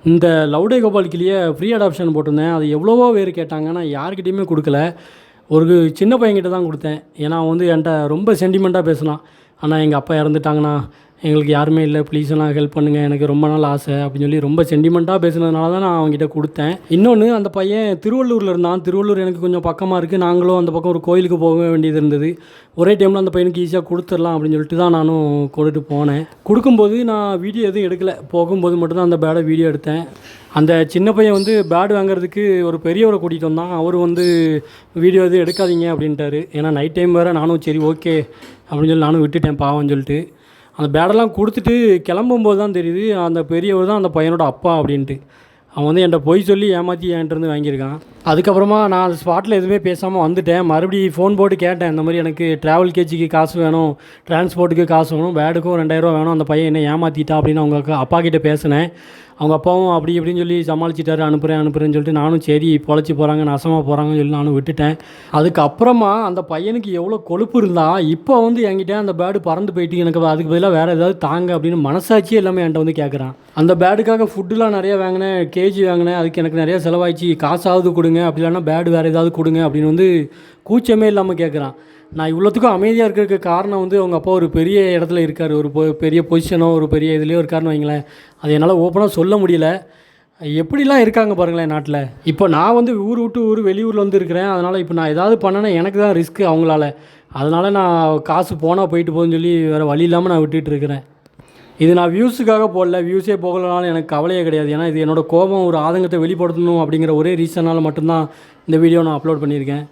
இந்த லவ்டே கோபால்கிலேயே free adoption போட்டிருந்தேன். அது எவ்வளவோ பேர் கேட்டாங்க. நான் யார்கிட்டயுமே குடுக்கல. ஒரு சின்ன பையன்கிட்ட தான் குடுத்தேன். ஏன்னா அவன் வந்து என்ட்ட ரொம்ப சென்டிமெண்ட்டா பேசுனான். "அண்ணா எங்க அப்பா இறந்துட்டாங்கண்ணா. எங்களுக்கு யாருமே இல்ல. ப்ளீஸ் அண்ணா ஹெல்ப் பண்ணுங்க. எனக்கு ரொம்ப நாள் ஆசை." அப்படின்னு சொல்லி ரொம்ப சென்டிமெண்ட்டா பேசுனதுனால தான் நான் அவன்கிட்ட குடுத்தேன். இன்னொன்னு அந்த பையன் திருவள்ளூர்ல இருந்தான். திருவள்ளூர் எனக்கு கொஞ்சம் பக்கமா இருக்கு. நாங்களும் அந்த பக்கம் ஒரு கோயிலுக்கு போக வேண்டியது இருந்தது. ஒரே டைம்ல அந்த பையனுக்கு ஈஸியா குடுத்துரலாம் அப்படின்னு சொல்லிட்டு தான் நானும் கொண்டுட்டு போனேன். குடுக்கும்போது நான் வீடியோ எதுவும் எடுக்கல. போகும்போது மட்டும் தான் அந்த பேட வீடியோ எடுத்தேன். அந்த சின்ன பையன் வந்து பேட் வாங்குறதுக்கு ஒரு பெரியவரை கூட்டிகிட்டு வந்தான். அவரு வந்து வீடியோ எதுவும் எடுக்காதீங்க அப்படின்ட்டாரு. ஏன்னா நைட் டைம் வேறு. நானும் சரி ஓகே அப்படின்னு சொல்லி நானும் விட்டுட்டேன் பாவம்னு சொல்லிட்டு. அந்த பேடெல்லாம் கொடுத்துட்டு கிளம்பும்போது தான் தெரியுது அந்த பெரியவர் தான் அந்த பையனோட அப்பா அப்படின்ட்டு. அவன் வந்து என்கிட்ட பொய் சொல்லி ஏமாற்றி என்கிட்டருந்து வாங்கியிருக்கான். அதுக்கப்புறமா நான் அந்த ஸ்பாட்டில் எதுவுமே பேசாமல் வந்துட்டேன். மறுபடியும் ஃபோன் போட்டு கேட்டேன். இந்த மாதிரி எனக்கு ட்ராவல் கேஜிக்கு காசு வேணும், டிரான்ஸ்போர்ட்டுக்கு காசு வேணும், பேடுக்கும் 2000 வேணும், அந்த பையன் என்ன ஏமாற்றிட்டா அப்படின்னு அவங்க அப்பா கிட்டே பேசினேன். அவங்க அப்பாவும் அப்படி இப்படின்னு சொல்லி சமாளிச்சிட்டாரு. அனுப்புகிறேன்னு சொல்லிட்டு நானும் சரி பொழைச்சி போகிறாங்க, நாசமாக போகிறாங்கன்னு சொல்லி நானும் விட்டுட்டேன். அதுக்கப்புறமா அந்த பையனுக்கு எவ்வளோ கொழுப்பு இருந்தால் இப்போ வந்து என்கிட்ட அந்த பேடு பறந்து போயிட்டு எனக்கு அதுக்கு பதிலாக வேறு ஏதாவது தாங்க அப்படின்னு மனசாட்சியே எல்லாமே என்கிட்ட வந்து கேட்குறான். அந்த பேடுக்காக ஃபுட்டுலாம் நிறையா வாங்கினேன், கேஜி வாங்கினேன். அதுக்கு எனக்கு நிறையா செலவாயிடுச்சு. காசாவது கொடுங்க, அப்படி இல்லைன்னா பேடு வேறு ஏதாவது கொடுங்க அப்படின்னு வந்து கூச்சமே இல்லாமல் கேட்குறான். நான் இவ்வளோத்துக்கும் அமைதியாக இருக்கிறதுக்கு காரணம் வந்து அவங்க அப்பா ஒரு பெரிய இடத்துல இருக்கார். ஒரு பெரிய பொசிஷனோ ஒரு பெரிய இதுலேயோ இருக்காருன்னு வைங்களேன். அது என்னால் ஓப்பனாக சொல்ல முடியல. எப்படிலாம் இருக்காங்க பாருங்களேன் நாட்டில். இப்போ நான் வந்து ஊர் விட்டு ஊர் வெளியூரில் வந்து இருக்கிறேன். அதனால் இப்போ நான் ஏதாவது பண்ணேன்னா எனக்கு தான் ரிஸ்க்கு அவங்களால. அதனால் நான் காசு போனால் போயிட்டு போகுதுன்னு சொல்லி வேறு வழி இல்லாமல் நான் விட்டுட்டு இருக்கிறேன். இது நான் வியூஸுக்காக போடல. வியூஸே போகலனாலும் எனக்கு கவலையே கிடையாது. ஏன்னா இது என்னோடய கோபம், ஒரு ஆதங்கத்தை வெளிப்படுத்தணும் அப்படிங்கிற ஒரே ரீசனால் மட்டும்தான் இந்த வீடியோ நான் அப்லோட் பண்ணியிருக்கேன்.